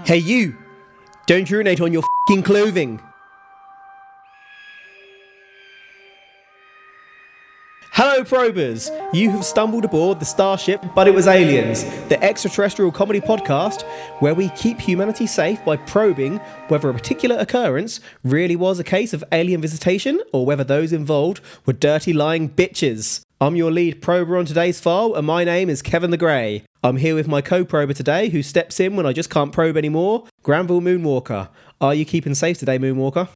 Hey you! Don't urinate on your f***ing clothing! Hello probers! You have stumbled aboard the starship But It Was Aliens, the extraterrestrial comedy podcast where we keep humanity safe by probing whether a particular occurrence really was a case of alien visitation or whether those involved were dirty lying bitches. I'm your lead prober on today's file, and my name is Kevin the Grey. I'm here with my co-prober today, who steps in when I just can't probe anymore, Granville Moonwalker. Are you keeping safe today, Moonwalker?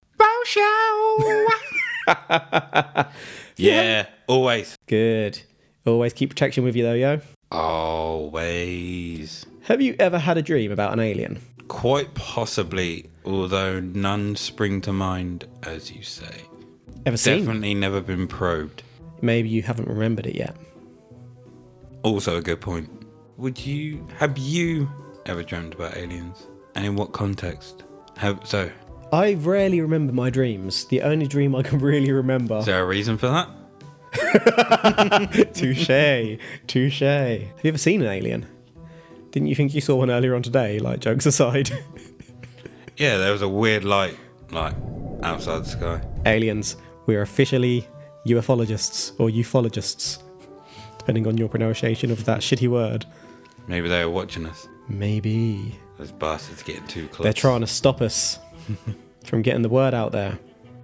Yeah, always. Good. Always keep protection with you though, yo. Always. Have you ever had a dream about an alien? Quite possibly, although none spring to mind, as you say. Ever seen? Definitely never been probed. Maybe you haven't remembered it yet. Also a good point. Have you ever dreamt about aliens? And in what context? I rarely remember my dreams. The only dream I can really remember... Is there a reason for that? Touche. Have you ever seen an alien? Didn't you think you saw one earlier on today, like, jokes aside? Yeah, there was a weird light, outside the sky. Aliens. We are officially ufologists, or ufologists, depending on your pronunciation of that shitty word. Maybe they were watching us. Maybe. Those bastards getting too close. They're trying to stop us from getting the word out there.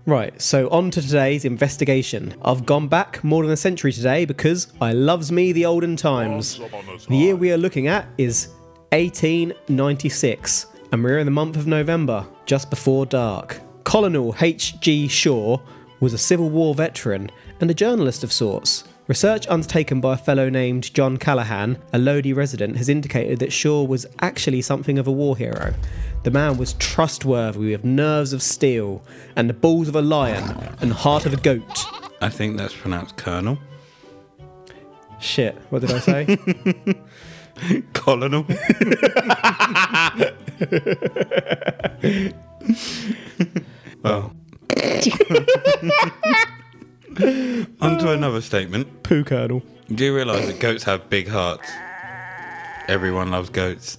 Right, so on to today's investigation. I've gone back more than a century today because I loves me the olden times. The year we are looking at is 1896, and we're in the month of November, just before dark. Colonel H.G. Shaw was a Civil War veteran and a journalist of sorts. Research undertaken by a fellow named John Callahan, a Lodi resident, has indicated that Shaw was actually something of a war hero. The man was trustworthy with nerves of steel and the balls of a lion and heart of a goat. I think that's pronounced Colonel. Shit, what did I say? Colonel. Well. On to another statement. Poo Colonel. Do you realise that goats have big hearts? Everyone loves goats.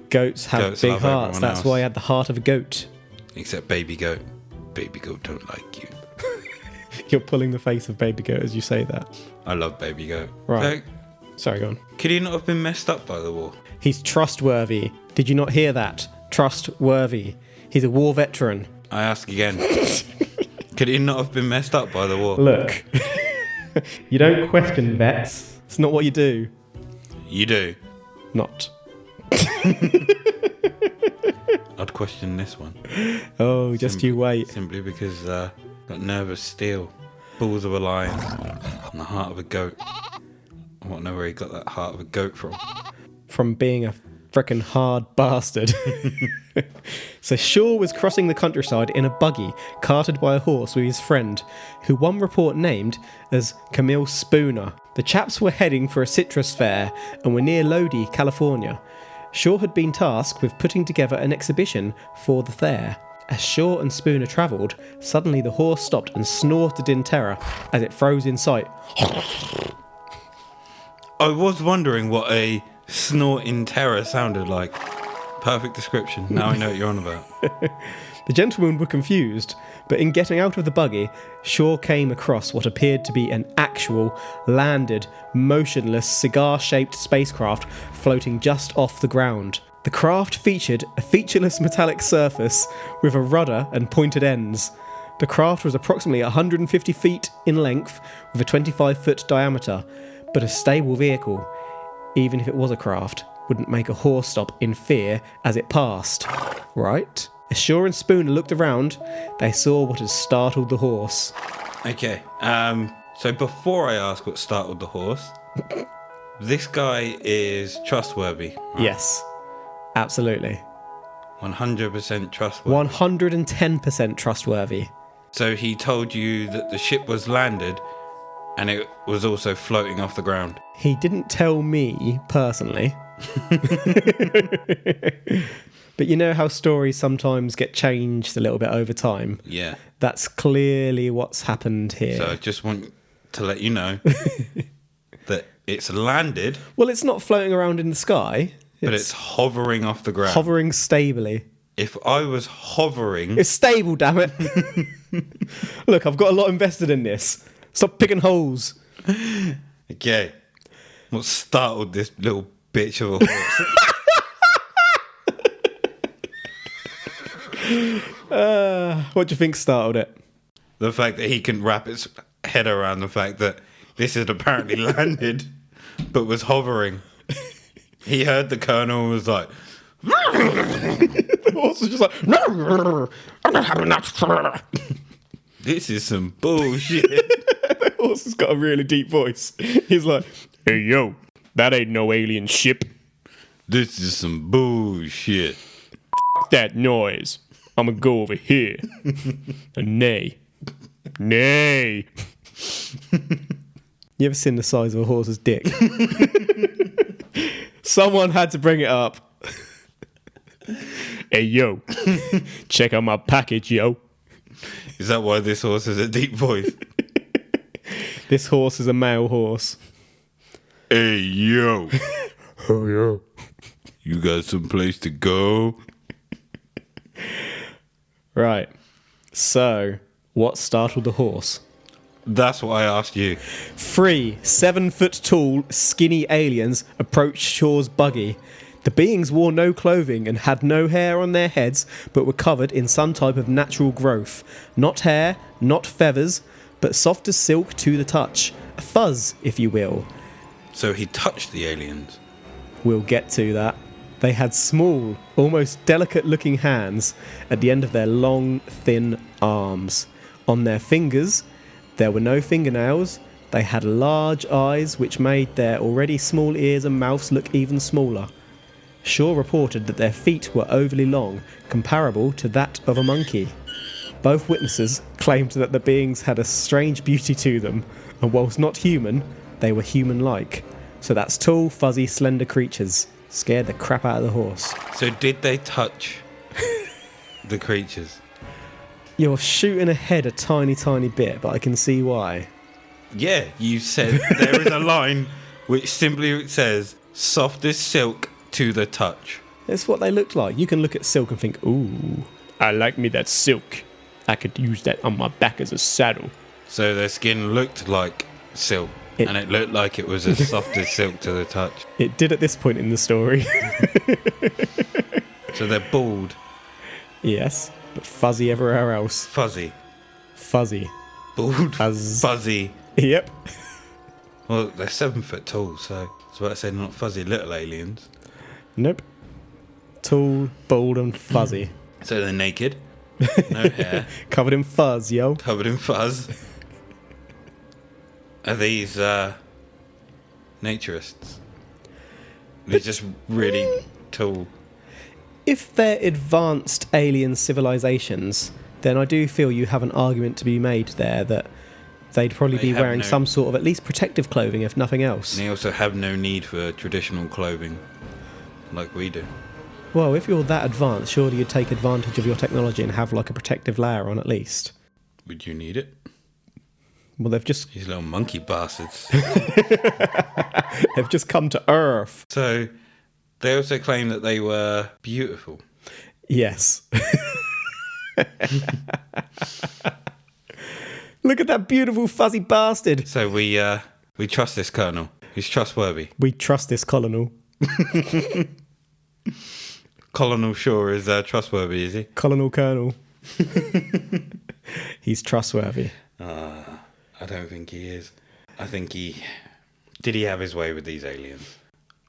Goats have big hearts. That's why I had the heart of a goat. Except baby goat. Baby goat don't like you. You're pulling the face of baby goat as you say that. I love baby goat. Right. Sorry, go on. Could he not have been messed up by the war? He's trustworthy. Did you not hear that? Trustworthy. He's a war veteran. I ask again. Could he not have been messed up by the war? Look. You don't question vets. It's not what you do. You do. Not. I'd question this one. Oh, just you wait. Simply because got nerve of steel, balls of a lion, and the heart of a goat. I want to know where he got that heart of a goat from. From being a frickin' hard bastard. So Shaw was crossing the countryside in a buggy, carted by a horse with his friend, who one report named as Camille Spooner. The chaps were heading for a citrus fair and were near Lodi, California. Shaw had been tasked with putting together an exhibition for the fair. As Shaw and Spooner travelled, suddenly the horse stopped and snorted in terror as it froze in sight. I was wondering what a snort in terror sounded like. Perfect description. Now I know what you're on about. The gentlemen were confused, but in getting out of the buggy, Shaw came across what appeared to be an actual, landed, motionless, cigar-shaped spacecraft floating just off the ground. The craft featured a featureless metallic surface with a rudder and pointed ends. The craft was approximately 150 feet in length with a 25-foot diameter, but a stable vehicle, even if it was a craft, wouldn't make a horse stop in fear as it passed. Right? As Shaw and Spooner looked around, they saw what had startled the horse. Okay, so before I ask what startled the horse, this guy is trustworthy. Right? Yes, absolutely. 100% trustworthy. 110% trustworthy. So he told you that the ship was landed and it was also floating off the ground. He didn't tell me personally. But you know how stories sometimes get changed a little bit over time? Yeah. That's clearly what's happened here. So I just want to let you know that it's landed. Well, it's not floating around in the sky. but it's hovering off the ground. Hovering stably. If I was hovering... It's stable, damn it. Look, I've got a lot invested in this. Stop picking holes. Okay. What startled this little bitch of a horse? What do you think startled it? The fact that he can wrap its head around the fact that this had apparently landed, but was hovering. He heard the colonel and was like... The horse was just like... I'm not having that. This is some bullshit. The horse has got a really deep voice. He's like, hey, yo, that ain't no alien ship. This is some bullshit. That noise. I'm gonna go over here. Nay. Nay. You ever seen the size of a horse's dick? Someone had to bring it up. Hey, yo. Check out my package, yo. Is that why this horse has a deep voice? This horse is a male horse. Hey, yo. Oh, yo. You got someplace to go? Right. So, what startled the horse? That's what I asked you. 3 7-foot-tall, skinny aliens approached Shaw's buggy. The beings wore no clothing and had no hair on their heads, but were covered in some type of natural growth. Not hair, not feathers, but soft as silk to the touch. A fuzz, if you will. So he touched the aliens. We'll get to that. They had small, almost delicate-looking hands at the end of their long, thin arms. On their fingers, there were no fingernails. They had large eyes, which made their already small ears and mouths look even smaller. Shaw reported that their feet were overly long, comparable to that of a monkey. Both witnesses claimed that the beings had a strange beauty to them, and whilst not human, they were human-like. So that's tall, fuzzy, slender creatures. Scared the crap out of the horse. So did they touch the creatures? You're shooting ahead a tiny, tiny bit, but I can see why. Yeah, you said there is a line which simply says, soft as silk to the touch. It's what they looked like. You can look at silk and think, ooh, I like me that silk. I could use that on my back as a saddle. So their skin looked like silk, and it looked like it was as soft as silk to the touch. It did at this point in the story. So they're bald. Yes, but fuzzy everywhere else. Fuzzy. Fuzzy. Bald. Fuzzy. Yep. Well, they're 7 foot tall, so I was about to say they're not fuzzy little aliens. Nope. Tall, bald and fuzzy. So they're naked. No hair. Covered in fuzz, yo. Covered in fuzz. Are these naturists? They're just really tall. If they're advanced alien civilizations, then I do feel you have an argument to be made there that they'd probably be wearing some sort of at least protective clothing, if nothing else. And they also have no need for traditional clothing like we do. Well, if you're that advanced, surely you'd take advantage of your technology and have like a protective layer on at least. Would you need it? Well, they've just... These little monkey bastards. They've just come to Earth. So, they also claim that they were beautiful. Yes. Look at that beautiful fuzzy bastard. So we trust this colonel. He's trustworthy. We trust this colonel. Colonel Shaw is trustworthy, is he? Colonel. He's trustworthy. I don't think he is. I think did he have his way with these aliens?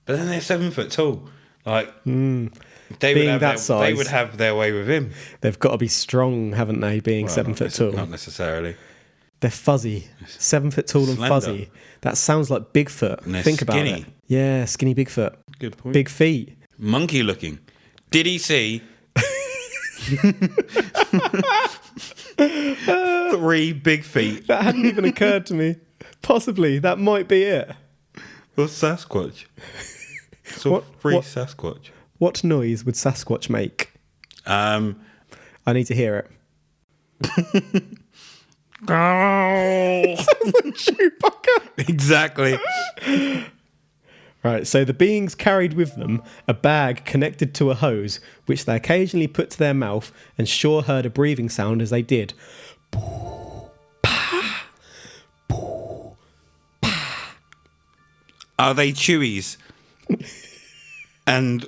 But then they're 7 foot tall. Like they would have their way with him. They've got to be strong, haven't they? Being 7 foot tall. Not necessarily. They're fuzzy. 7 foot tall and fuzzy. That sounds like Bigfoot. And they're Think skinny. about it. Yeah, skinny Bigfoot. Good point. Big feet. Monkey looking. Did he see 3 big feet? That hadn't even occurred to me. Possibly. That might be it. Or Sasquatch. So Sasquatch. What noise would Sasquatch make? I need to hear it. Sounds like Chewbacca. Exactly. Right, so the beings carried with them a bag connected to a hose, which they occasionally put to their mouth, and Shaw heard a breathing sound as they did. Are they Chewies? And,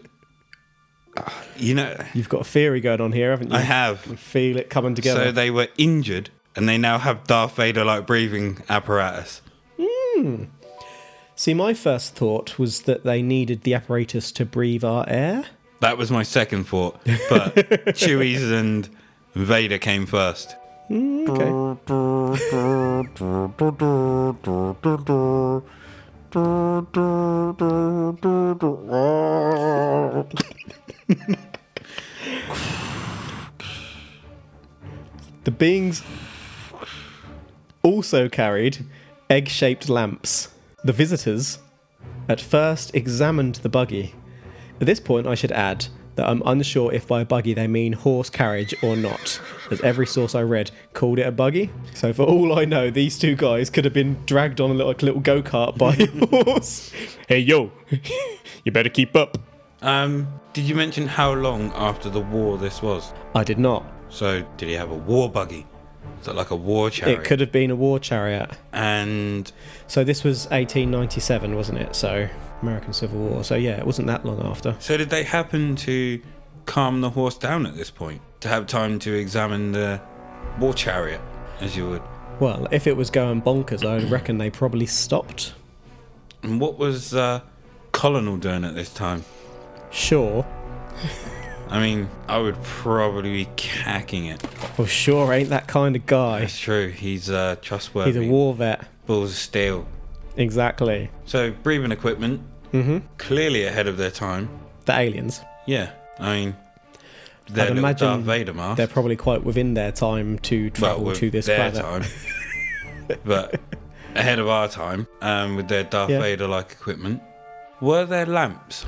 You've got a theory going on here, haven't you? I have. You feel it coming together. So they were injured, and they now have Darth Vader-like breathing apparatus. See, my first thought was that they needed the apparatus to breathe our air. That was my second thought, but Chewies and Vader came first. Okay. The beings also carried egg-shaped lamps. The visitors at first examined the buggy. At this point, I should add that I'm unsure if by buggy they mean horse carriage or not, as every source I read called it a buggy. So for all I know, these two guys could have been dragged on a little go-kart by a horse. Hey, yo, you better keep up. Did you mention how long after the war this was? I did not. So, did he have a war buggy? Is that like a war chariot? It could have been a war chariot. And... So this was 1897, wasn't it? So, American Civil War. So yeah, it wasn't that long after. So did they happen to calm the horse down at this point? To have time to examine the war chariot, as you would? Well, if it was going bonkers, I reckon they probably stopped. And what was Colonel doing at this time? Sure. I mean, I would probably be cacking it. Well, sure ain't that kind of guy. That's true. He's trustworthy. He's a war vet. Balls of steel. Exactly. So, breathing equipment. Clearly ahead of their time. The aliens. Yeah. I mean, their little Darth Vader mask. They're probably quite within their time to travel to this planet. Time. But ahead of our time, with their Darth Vader-like equipment. Were there lamps?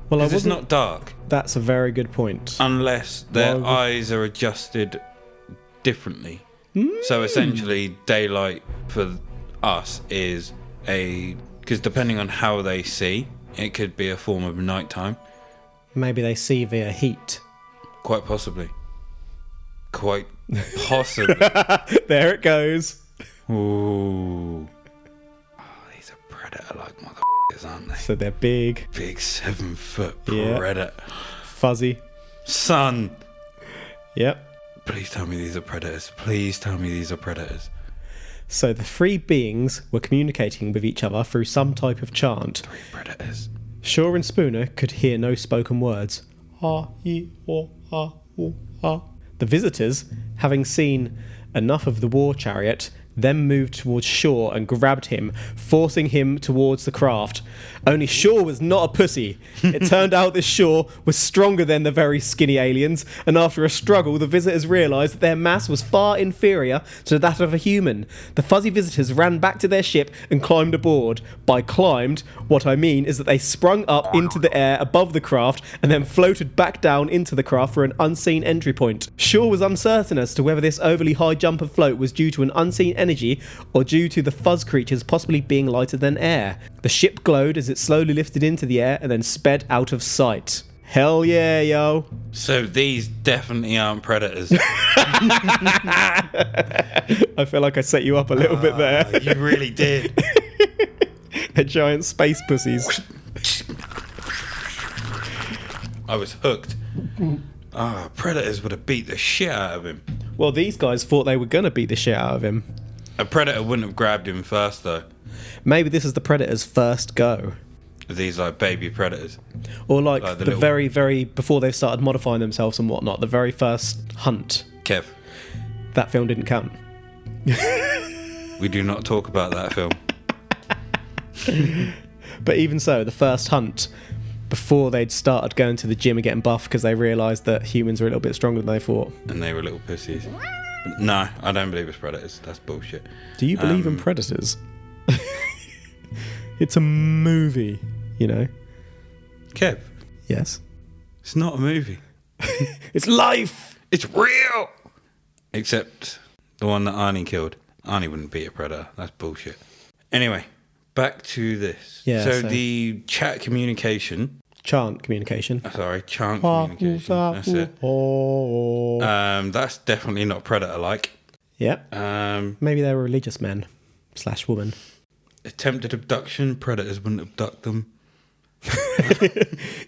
Well, it's not dark. That's a very good point. Unless their eyes are adjusted differently. So essentially, daylight for us is because depending on how they see, it could be a form of nighttime. Maybe they see via heat. Quite possibly. Quite possibly. There it goes. Ooh. Oh, these are predator-like motherfuckers, aren't they? So they're big. Big 7-foot predator. Fuzzy. Son. Yep. Please tell me these are predators. Please tell me these are predators. So the three beings were communicating with each other through some type of chant. 3 predators. Shaw and Spooner could hear no spoken words. Ah, ee, oh, ah, oh, ah. The visitors, having seen enough of the war chariot, then moved towards Shaw and grabbed him, forcing him towards the craft. Only Shaw was not a pussy. It turned out that Shaw was stronger than the very skinny aliens, and after a struggle, the visitors realised that their mass was far inferior to that of a human. The fuzzy visitors ran back to their ship and climbed aboard. By climbed, what I mean is that they sprung up into the air above the craft and then floated back down into the craft for an unseen entry point. Shaw was uncertain as to whether this overly high jump and float was due to an unseen energy or due to the fuzz creatures possibly being lighter than air. The ship glowed as it slowly lifted into the air and then sped out of sight. Hell yeah, yo. So these definitely aren't predators. I feel like I set you up a little bit there. You really did. They're giant space pussies. I was hooked. Predators would have beat the shit out of him. Well, these guys thought they were going to beat the shit out of him. A predator wouldn't have grabbed him first, though. Maybe this is the predator's first go. These like baby predators. Or like the little... very, before they've started modifying themselves and whatnot, the very first hunt. Kev. That film didn't count. We do not talk about that film. But even so, the first hunt, before they'd started going to the gym and getting buff because they realised that humans were a little bit stronger than they thought. And they were little pussies. No, I don't believe it's predators. That's bullshit. Do you believe in predators? It's a movie, you know. Kev. Yes. It's not a movie. It's life. It's real. Except the one that Arnie killed. Arnie wouldn't beat a predator. That's bullshit. Anyway, back to this. Yeah, so the chant communication. Chant communication. That's it. That's definitely not predator-like. Yeah. Maybe they're religious men / woman. Attempted abduction. Predators wouldn't abduct them.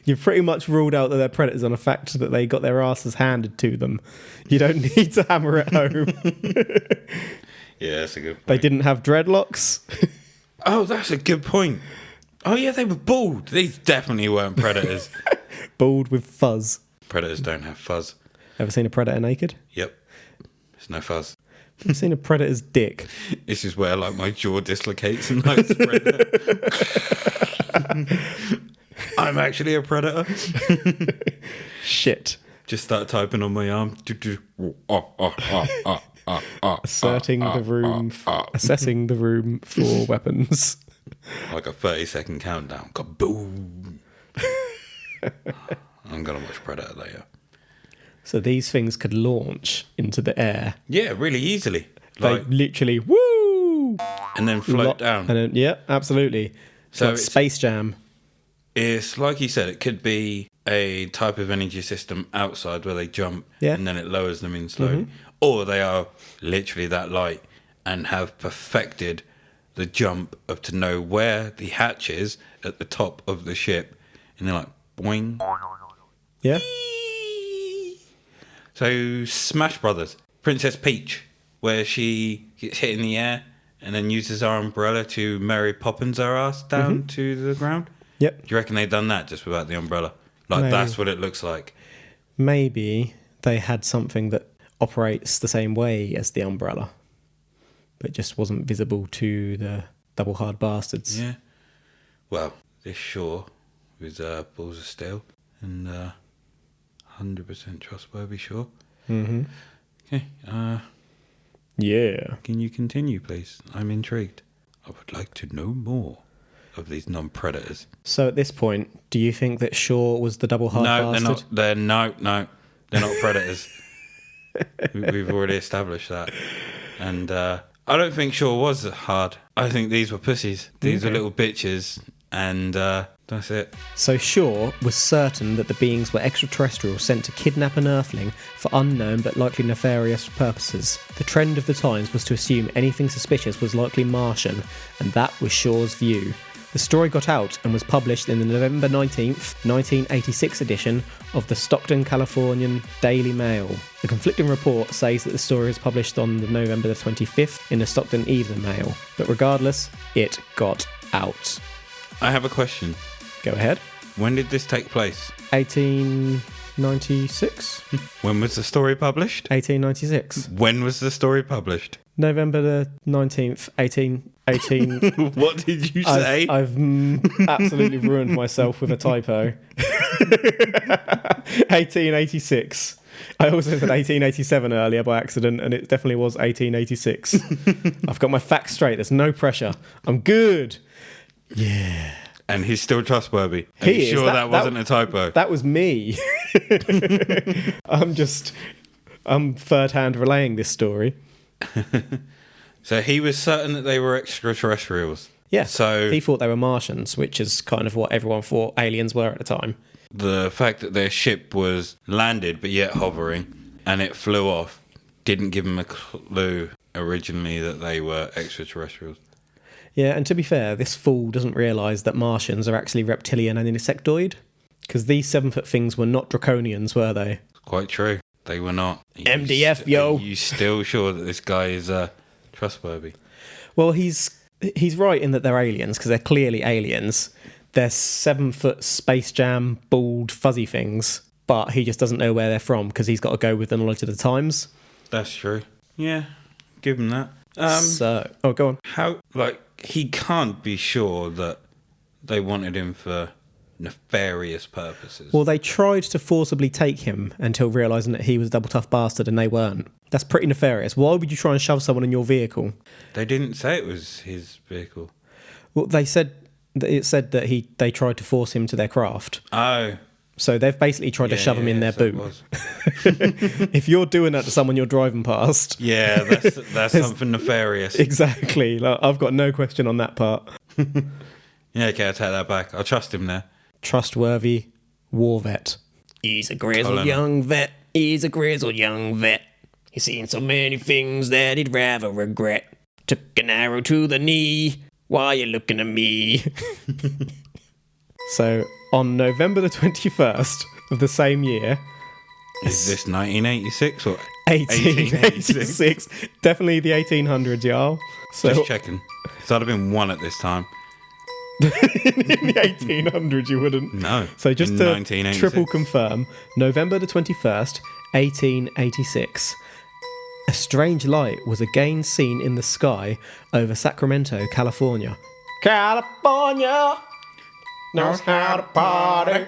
You've pretty much ruled out that they're predators on the fact that they got their asses handed to them. You don't need to hammer it home. Yeah, that's a good point. They didn't have dreadlocks. Oh, that's a good point. Oh, yeah, they were bald. These definitely weren't predators. Bald with fuzz. Predators don't have fuzz. Ever seen a predator naked? Yep. There's no fuzz. I've seen a predator's dick. This is where like my jaw dislocates and like predator. I'm actually a predator. Shit. Just start typing on my arm. Assessing the room for weapons. Like a 30-second countdown. Kaboom. I'm going to watch Predator later. So these things could launch into the air. Yeah, really easily. Like, they literally, woo! And then float down. And then, yeah, absolutely. So like Space Jam. It's like you said, it could be a type of energy system outside where they jump and then it lowers them in slowly. Mm-hmm. Or they are literally that light and have perfected the jump up to know where the hatch is at the top of the ship. And they're like, boing. Yeah. So Smash Brothers, Princess Peach, where she gets hit in the air and then uses her umbrella to Mary Poppins her ass down to the ground. Yep. Do you reckon they've done that just without the umbrella? Like, maybe. That's what it looks like. Maybe they had something that operates the same way as the umbrella, but just wasn't visible to the double hard bastards. Yeah. Well, this Shaw with balls of steel and 100% trustworthy Shaw. Mm-hmm. Okay. Yeah. Can you continue, please? I'm intrigued. I would like to know more of these non-predators. So at this point, do you think that Shaw was the double hard bastard? They're not predators. We've already established that. And I don't think Shaw was hard. I think these were pussies. These are little bitches. And that's it. So Shaw was certain that the beings were extraterrestrial sent to kidnap an Earthling for unknown but likely nefarious purposes. The trend of the times was to assume anything suspicious was likely Martian, and that was Shaw's view. The story got out and was published in the November 19th, 1986 edition of the Stockton, Californian Daily Mail. The conflicting report says that the story was published on the November the 25th in the Stockton Evening Mail, but regardless, it got out. I have a question. Go ahead. When did this take place? 1896. When was the story published? 1896. When was the story published? November the 19th, 18... What did you say? I've absolutely ruined myself with a typo. 1886. I also said 1887 earlier by accident, and it definitely was 1886. I've got my facts straight. There's no pressure. I'm good. Yeah. And he's still trustworthy. Are you sure that wasn't a typo? That was me. I'm third-hand relaying this story. So he was certain that they were extraterrestrials. Yeah. So he thought they were Martians, which is kind of what everyone thought aliens were at the time. The fact that their ship was landed but yet hovering and it flew off didn't give him a clue originally that they were extraterrestrials. Yeah, and to be fair, this fool doesn't realise that Martians are actually reptilian and insectoid, because these 7-foot things were not draconians, were they? Quite true. They were not. MDF, yo! Are you still sure that this guy is trustworthy? Well, he's right in that they're aliens, because they're clearly aliens. They're 7-foot Space Jam, bald, fuzzy things, but he just doesn't know where they're from, because he's got to go with the knowledge of the times. That's true. Yeah, give him that. Go on. He can't be sure that they wanted him for nefarious purposes. Well, they tried to forcibly take him until realising that he was a double tough bastard and they weren't. That's pretty nefarious. Why would you try and shove someone in your vehicle? They didn't say it was his vehicle. Well, they said that they tried to force him to their craft. Oh. So they've basically tried to shove him in their boot. If you're doing that to someone you're driving past... Yeah, that's something nefarious. Exactly. Like, I've got no question on that part. Yeah, okay, I'll take that back. I'll trust him there. Trustworthy war vet. He's a grizzled young vet. He's a grizzled young vet. He's seen so many things that he'd rather regret. Took an arrow to the knee. Why you looking at me? So, on November the 21st of the same year... Is this 1986 or 1886? Definitely the 1800s, y'all. So, just checking. So I'd have been one at this time. In the 1800s, you wouldn't. No. So just to triple confirm, November the 21st, 1886, a strange light was again seen in the sky over Sacramento, California. California knows how to party.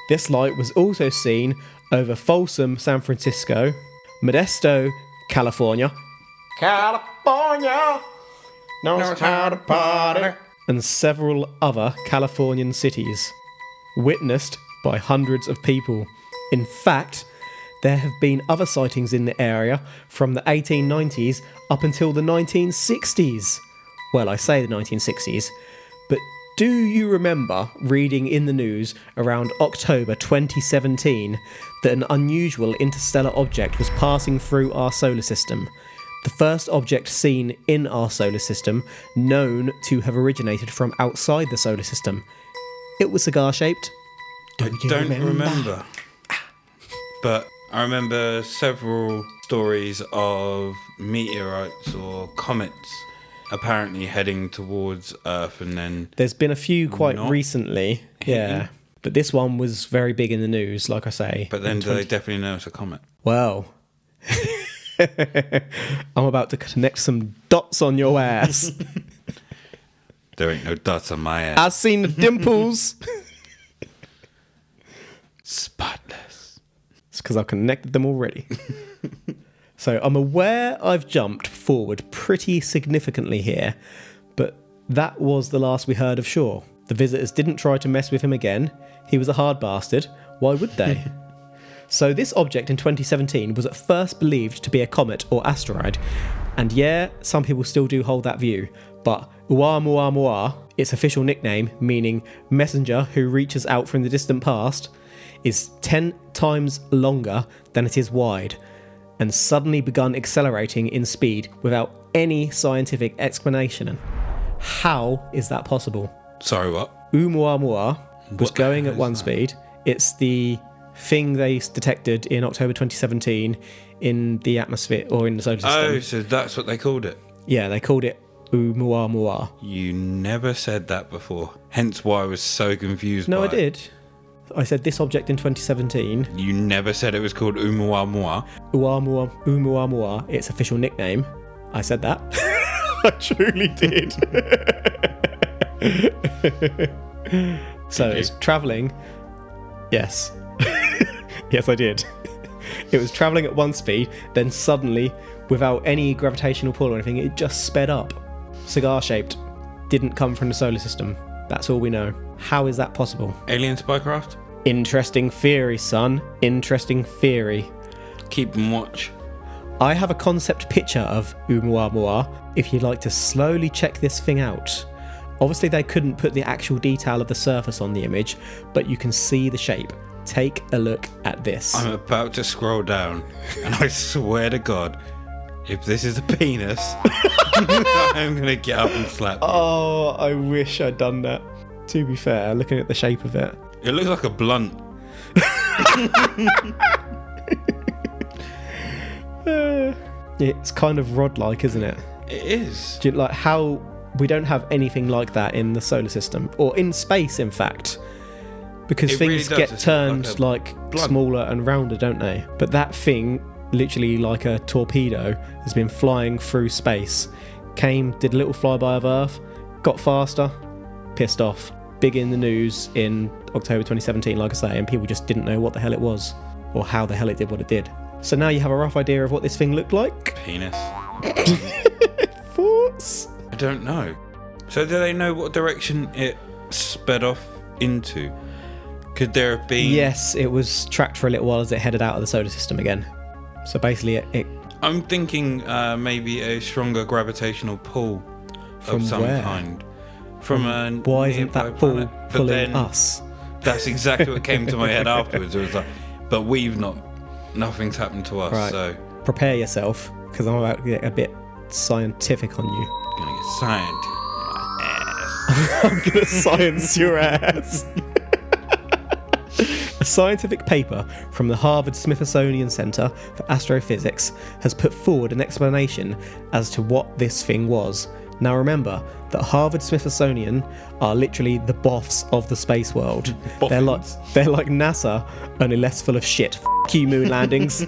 This light was also seen over Folsom, San Francisco, Modesto, California. California knows how to party. And several other Californian cities, witnessed by hundreds of people. In fact, there have been other sightings in the area from the 1890s up until the 1960s. Well, I say the 1960s, but do you remember reading in the news around October 2017 that an unusual interstellar object was passing through our solar system? The first object seen in our solar system known to have originated from outside the solar system. It was cigar-shaped. I don't remember. But I remember several stories of meteorites or comets apparently heading towards Earth, and then... There's been a few quite recently, yeah. But this one was very big in the news, like I say. But then do they definitely know it's a comet? Well... I'm about to connect some dots on your ass. There ain't no dots on my ass. I've seen the dimples. Spotless. It's because I've connected them already. So I'm aware I've jumped forward pretty significantly here, but that was the last we heard of Shaw. The visitors didn't try to mess with him again. He was a hard bastard. Why would they? So this object in 2017 was at first believed to be a comet or asteroid. And yeah, some people still do hold that view. But Oumuamua, its official nickname, meaning messenger who reaches out from the distant past, is 10 times longer than it is wide, and suddenly begun accelerating in speed without any scientific explanation. How is that possible? Sorry, what? Oumuamua was going at one speed. It's the thing they detected in October 2017 in the atmosphere or in the solar system. Oh, so that's what they called it? Yeah, they called it Oumuamua. You never said that before. Hence why I was so confused. No, I did. I said this object in 2017. You never said it was called Oumuamua. Oumuamua, its official nickname. I said that. I truly did. So it's travelling. Yes. Yes, I did. It was travelling at one speed, then suddenly, without any gravitational pull or anything, it just sped up. Cigar-shaped. Didn't come from the solar system. That's all we know. How is that possible? Alien spycraft? Interesting theory, son. Interesting theory. Keep them watch. I have a concept picture of Oumuamua if you'd like to slowly check this thing out. Obviously, they couldn't put the actual detail of the surface on the image, but you can see the shape. Take a look at this. I'm about to scroll down, and I swear to God, if this is a penis, I'm going to get up and slap you. Oh, I wish I'd done that. To be fair, looking at the shape of it. It looks like a blunt. It's kind of rod-like, isn't it? It is. Do you like how we don't have anything like that in the solar system, or in space, in fact? Because things get turned like smaller and rounder, don't they? But that thing, literally like a torpedo, has been flying through space. Came, did a little flyby of Earth, got faster, pissed off. Big in the news in October 2017, like I say, and people just didn't know what the hell it was, or how the hell it did what it did. So now you have a rough idea of what this thing looked like? Penis. Thoughts? I don't know. So do they know what direction it sped off into? Could there have been... Yes, it was tracked for a little while as it headed out of the solar system again. So basically it I'm thinking maybe a stronger gravitational pull from of some where? kind. from a why isn't that ball planet. pulling us? That's exactly what came to my head afterwards. It was like, but nothing's happened to us. Right. So prepare yourself, because I'm about to get a bit scientific on you. Gonna get scientific. I'm gonna science your ass. A scientific paper from the Harvard Smithsonian Center for Astrophysics has put forward an explanation as to what this thing was. Now remember that Harvard Smithsonian are literally the boffs of the space world. They're like NASA, only less full of shit. F*** you, moon landings.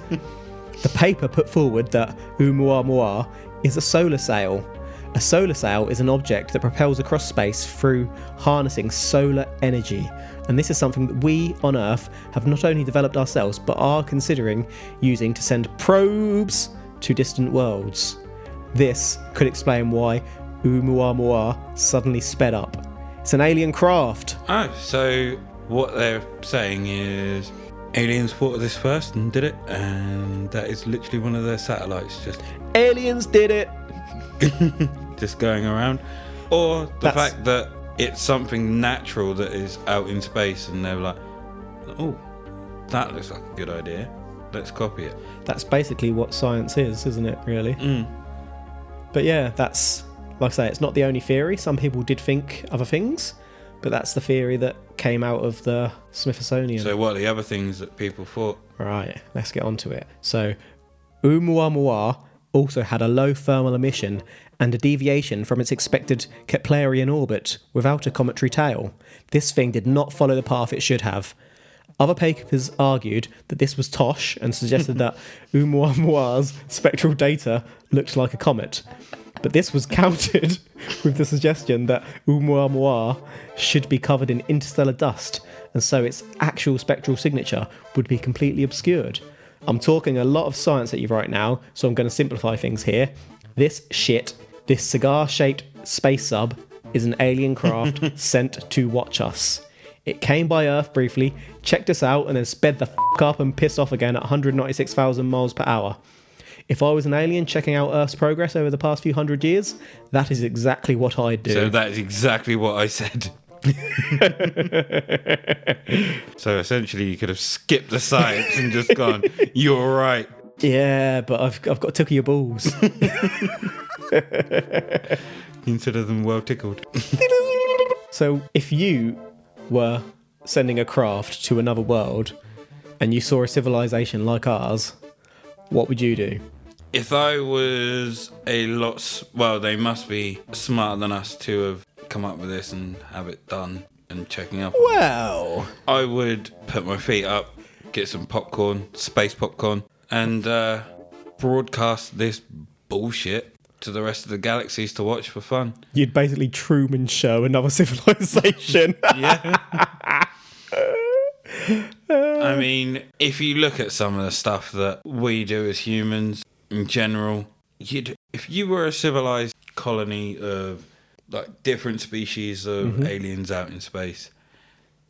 The paper put forward that Oumuamua is a solar sail. A solar sail is an object that propels across space through harnessing solar energy. And this is something that we on Earth have not only developed ourselves, but are considering using to send probes to distant worlds. This could explain why Oumuamua suddenly sped up. It's an alien craft. Oh, so what they're saying is aliens thought of this first and did it, and that is literally one of their satellites just aliens did it. just going around, or the fact that it's something natural that is out in space and they're like, oh, that looks like a good idea, let's copy it. That's basically what science is, isn't it, really? But yeah, that's, like I say, it's not the only theory. Some people did think other things, but that's the theory that came out of the Smithsonian. So what are the other things that people thought? Right, let's get on to it. So Oumuamua also had a low thermal emission and a deviation from its expected Keplerian orbit without a cometary tail. This thing did not follow the path it should have. Other papers argued that this was tosh and suggested that Oumuamua's spectral data looked like a comet. But this was countered with the suggestion that Oumuamua should be covered in interstellar dust, and so its actual spectral signature would be completely obscured. I'm talking a lot of science at you right now, so I'm going to simplify things here. This cigar-shaped space sub is an alien craft sent to watch us. It came by Earth briefly, checked us out, and then sped the f*** up and pissed off again at 196,000 miles per hour. If I was an alien checking out Earth's progress over the past few hundred years, that is exactly what I'd do. So that is exactly what I said. So essentially you could have skipped the science and just gone, you're right. Yeah, but I've got to tickle your balls. Consider them well tickled. So if you were sending a craft to another world and you saw a civilization like ours, what would you do? If I was they must be smarter than us to have come up with this and have it done and checking up. Well, I would put my feet up, get some popcorn, space popcorn, and broadcast this bullshit to the rest of the galaxies to watch for fun. You'd basically Truman Show another civilization. Yeah. I mean, if you look at some of the stuff that we do as humans in general, if you were a civilized colony of like different species of aliens out in space,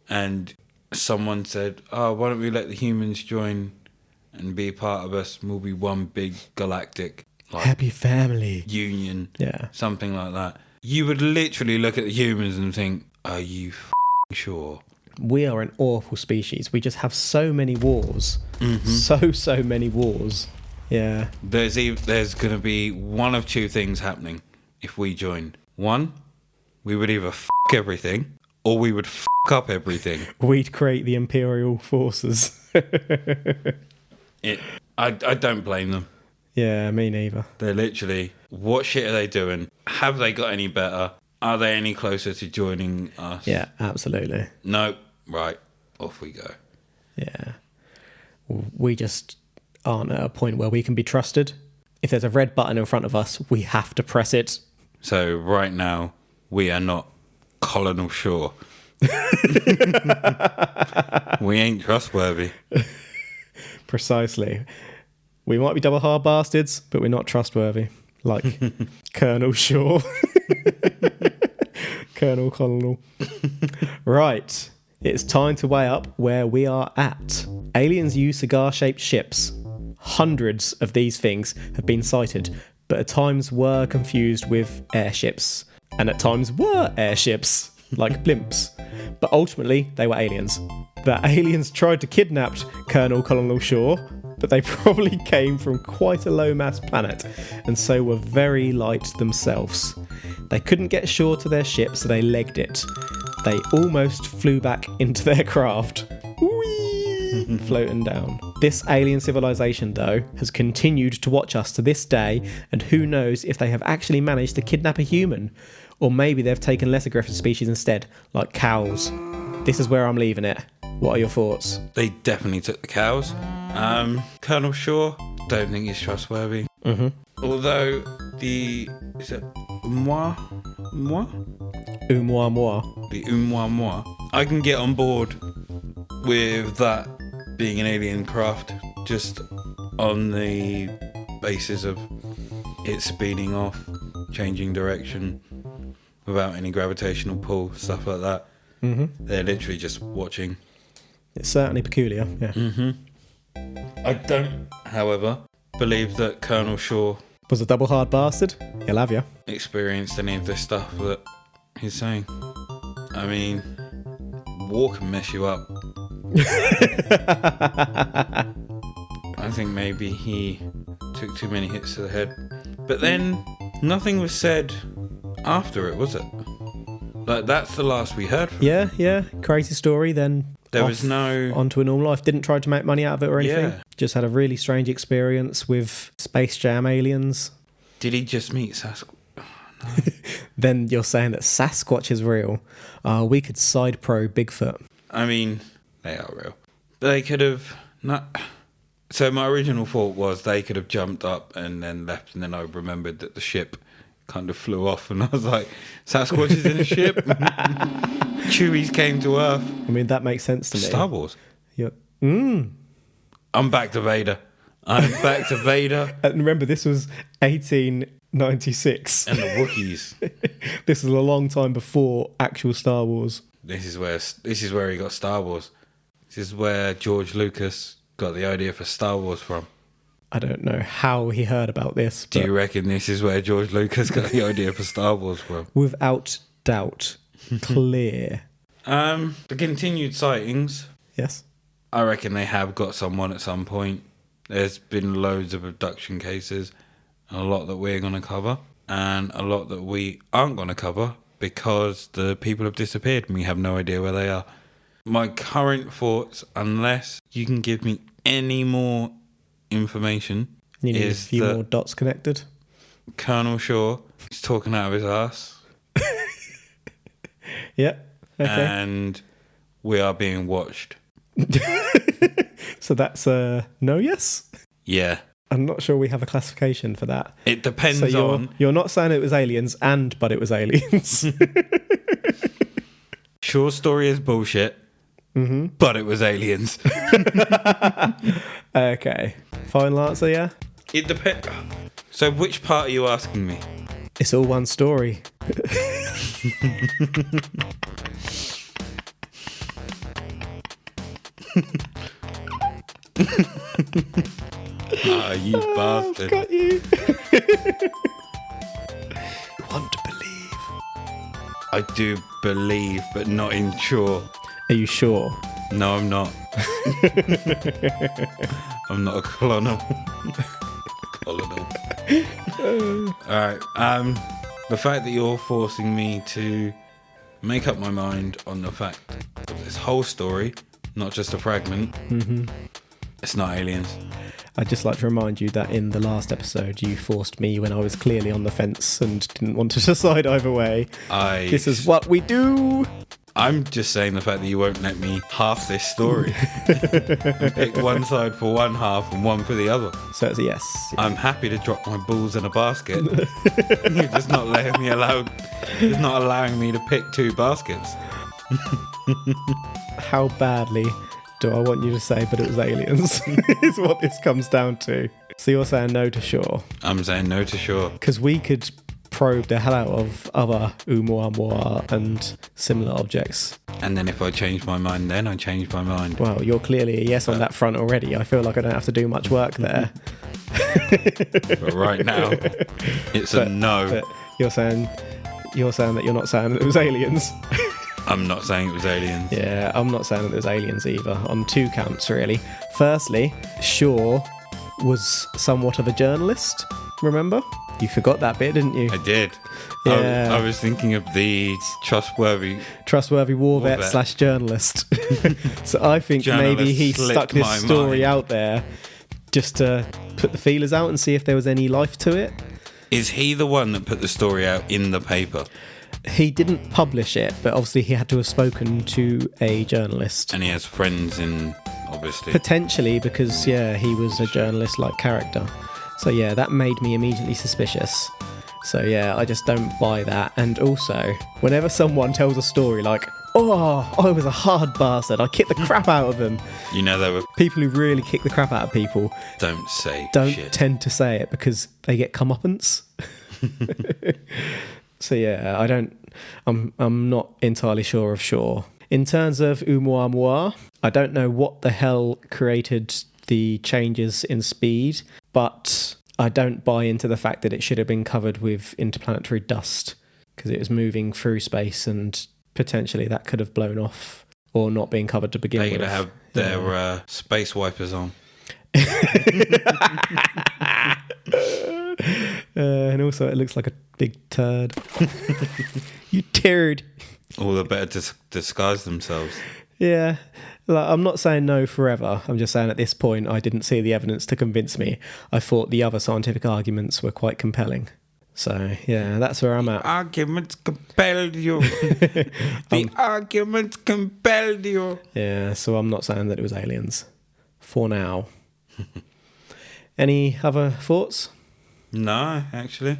and someone said, "Oh, why don't we let the humans join and be part of us? And we'll be one big galactic happy family union." Yeah, something like that. You would literally look at the humans and think, "Are you sure?" We are an awful species. We just have so many wars. So many wars. Yeah. There's going to be one of two things happening if we join. One, we would either everything, or we would up everything. We'd create the Imperial forces. I don't blame them. Yeah, me neither. They're literally, what shit are they doing? Have they got any better? Are they any closer to joining us? Yeah, absolutely. No, right, off we go. Yeah. We just aren't at a point where we can be trusted. If there's a red button in front of us, we have to press it. So right now, we are not Colonel Shaw. We ain't trustworthy. Precisely. We might be double hard bastards, but we're not trustworthy. Like Colonel Shaw. Colonel. Right. It's time to weigh up where we are at. Aliens use cigar-shaped ships. Hundreds of these things have been sighted, but at times were confused with airships. and at times were airships, like blimps. But ultimately, they were aliens. The aliens tried to kidnap Colonel Shaw, but they probably came from quite a low-mass planet, and so were very light themselves. They couldn't get Shaw to their ship, so they legged it. They almost flew back into their craft. Whee! Floating down. This alien civilization, though, has continued to watch us to this day, and who knows if they have actually managed to kidnap a human, or maybe they've taken less aggressive species instead, like cows. This is where I'm leaving it. What are your thoughts? They definitely took the cows. Colonel Shaw, don't think he's trustworthy. Mm-hmm. Although is it Umwa? Oumuamua. The Oumuamua. I can get on board with that being an alien craft, just on the basis of it speeding off, changing direction without any gravitational pull, stuff like that. Mm-hmm. They're literally just watching. It's certainly peculiar, yeah. Mm-hmm. I don't, however, believe that Colonel Shaw was a double hard bastard. He'll have you. Experienced any of this stuff that he's saying. I mean, war can mess you up. I think maybe he took too many hits to the head. But then, nothing was said after it, was it? Like, that's the last we heard from him. Yeah. Crazy story, then there was no... onto a normal life. Didn't try to make money out of it or anything. Yeah. Just had a really strange experience with Space Jam aliens. Did he just meet Sasquatch? Oh, no. Then you're saying that Sasquatch is real. We could side pro Bigfoot. I mean, they are real. They could have not... So my original thought was they could have jumped up and then left, and then I remembered that the ship kind of flew off, and I was like, Sasquatch is in a ship? Chewie's came to Earth. I mean, that makes sense to me. Star Wars. Yep. I'm back to Vader. I'm back to Vader. And remember, this was 1896. And the Wookiees. This is a long time before actual Star Wars. This is where he got Star Wars. This is where George Lucas got the idea for Star Wars from. I don't know how he heard about this. Do you reckon this is where George Lucas got the idea for Star Wars from? Without doubt. Clear. The continued sightings. Yes. I reckon they have got someone at some point. There's been loads of abduction cases, a lot that we're going to cover, and a lot that we aren't going to cover because the people have disappeared and we have no idea where they are. My current thoughts, unless you can give me any more information, you need a few more dots connected. Colonel Shaw is talking out of his ass. Yeah. Okay. And we are being watched. So that's a no, yes? Yeah. I'm not sure we have a classification for that. It depends so on... You're not saying it was aliens but it was aliens. Shaw's story is bullshit, but it was aliens. Okay. Final answer, yeah? It depends. So which part are you asking me? It's all one story. You bastard. I've got you. You want to believe. I do believe, but not in sure. Are you sure? No, I'm not. I'm not a colonel. Alright, the fact that you're forcing me to make up my mind on the fact of this whole story, not just a fragment, it's not aliens. I'd just like to remind you that in the last episode you forced me when I was clearly on the fence and didn't want to decide either way. This is what we do. I'm just saying the fact that you won't let me half this story. Pick one side for one half and one for the other. So it's a yes. I'm happy to drop my balls in a basket. You're just not allowing me to pick two baskets. How badly do I want you to say but it was aliens? Is what this comes down to. So you're saying no to Shaw? I'm saying no to Shaw. Because we could probe the hell out of other Oumuamua and similar objects. And then if I change my mind, then I change my mind. Well, you're clearly a yes on that front already. I feel like I don't have to do much work there. But right now, it's a no. But you're saying you're saying that you're not saying that it was aliens. I'm not saying it was aliens. Yeah, I'm not saying that it was aliens either, on 2 counts, really. Firstly, Shaw was somewhat of a journalist, remember? You forgot that bit, didn't you? I did. Yeah. I was thinking of the trustworthy war vet / journalist. So I think maybe he stuck this story out there just to put the feelers out and see if there was any life to it. Is he the one that put the story out in the paper? He didn't publish it, but obviously he had to have spoken to a journalist. And he has friends in, obviously. Potentially, because, yeah, he was a journalist-like character. So, yeah, that made me immediately suspicious. So, yeah, I just don't buy that. And also, whenever someone tells a story like, oh, I was a hard bastard, I kicked the crap out of them. You know, there were people who really kick the crap out of people. Don't shit. Tend to say it because they get comeuppance. So, yeah, I'm not entirely sure of Shaw. In terms of Oumuamua, I don't know what the hell created the changes in speed, but I don't buy into the fact that it should have been covered with interplanetary dust because it was moving through space and potentially that could have blown off or not being covered to begin with. They could have their space wipers on. And also it looks like a big turd. You turd. All the better to disguise themselves. Yeah. Like, I'm not saying no forever. I'm just saying at this point I didn't see the evidence to convince me. I thought the other scientific arguments were quite compelling. So, yeah, that's where I'm at. Arguments compelled you. The arguments compelled you. Yeah, so I'm not saying that it was aliens. For now. Any other thoughts? No, actually.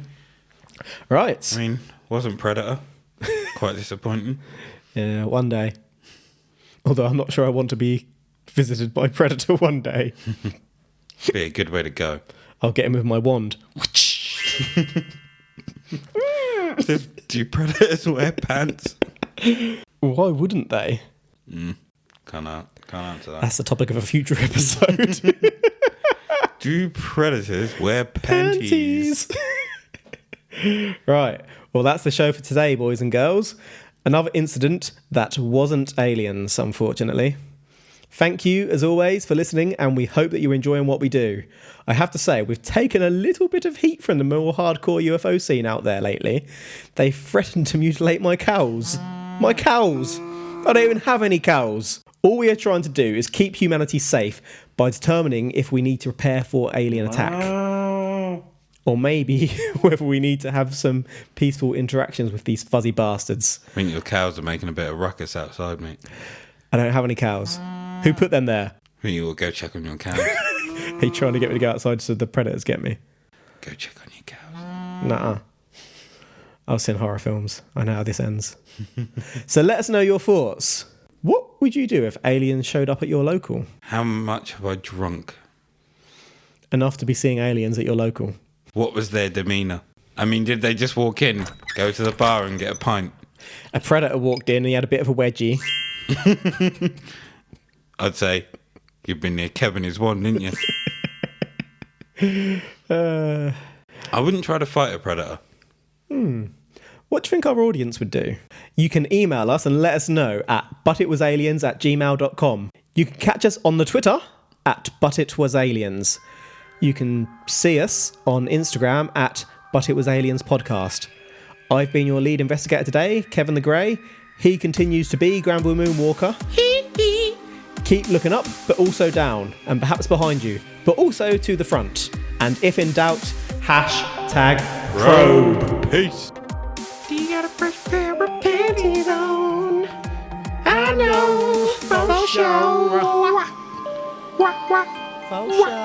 Right. I mean, wasn't Predator. Quite disappointing. Yeah, one day. Although I'm not sure I want to be visited by Predator one day. Be a good way to go. I'll get him with my wand. Do predators wear pants? Why wouldn't they? Can't answer that. That's the topic of a future episode. Do predators wear panties? Right. Well, that's the show for today, boys and girls. Another incident that wasn't aliens, unfortunately. Thank you, as always, for listening, and we hope that you're enjoying what we do. I have to say, we've taken a little bit of heat from the more hardcore UFO scene out there lately. They threatened to mutilate my cows. My cows! I don't even have any cows. All we are trying to do is keep humanity safe by determining if we need to prepare for alien attack. Or maybe whether we need to have some peaceful interactions with these fuzzy bastards. I think your cows are making a bit of ruckus outside, mate. I don't have any cows. Who put them there? I think you will go check on your cows. Are you trying to get me to go outside so the predators get me? Go check on your cows. Nuh-uh. I've seen horror films. I know how this ends. So let us know your thoughts. What would you do if aliens showed up at your local? How much have I drunk? Enough to be seeing aliens at your local. What was their demeanour? I mean, did they just walk in, go to the bar and get a pint? A predator walked in and he had a bit of a wedgie. I'd say, you've been near Kevin his one, didn't you? I wouldn't try to fight a predator. What do you think our audience would do? You can email us and let us know at butitwasaliens@gmail.com. You can catch us on the Twitter at butitwasaliens. You can see us on Instagram at butitwasalienspodcast. I've been your lead investigator today, Kevin the Grey. He continues to be Granville Moonwalker. Keep looking up, but also down, and perhaps behind you, but also to the front. And if in doubt, #probe. Peace. Do you got a fresh pair of panties on? I know, for sure. For sure. For sure.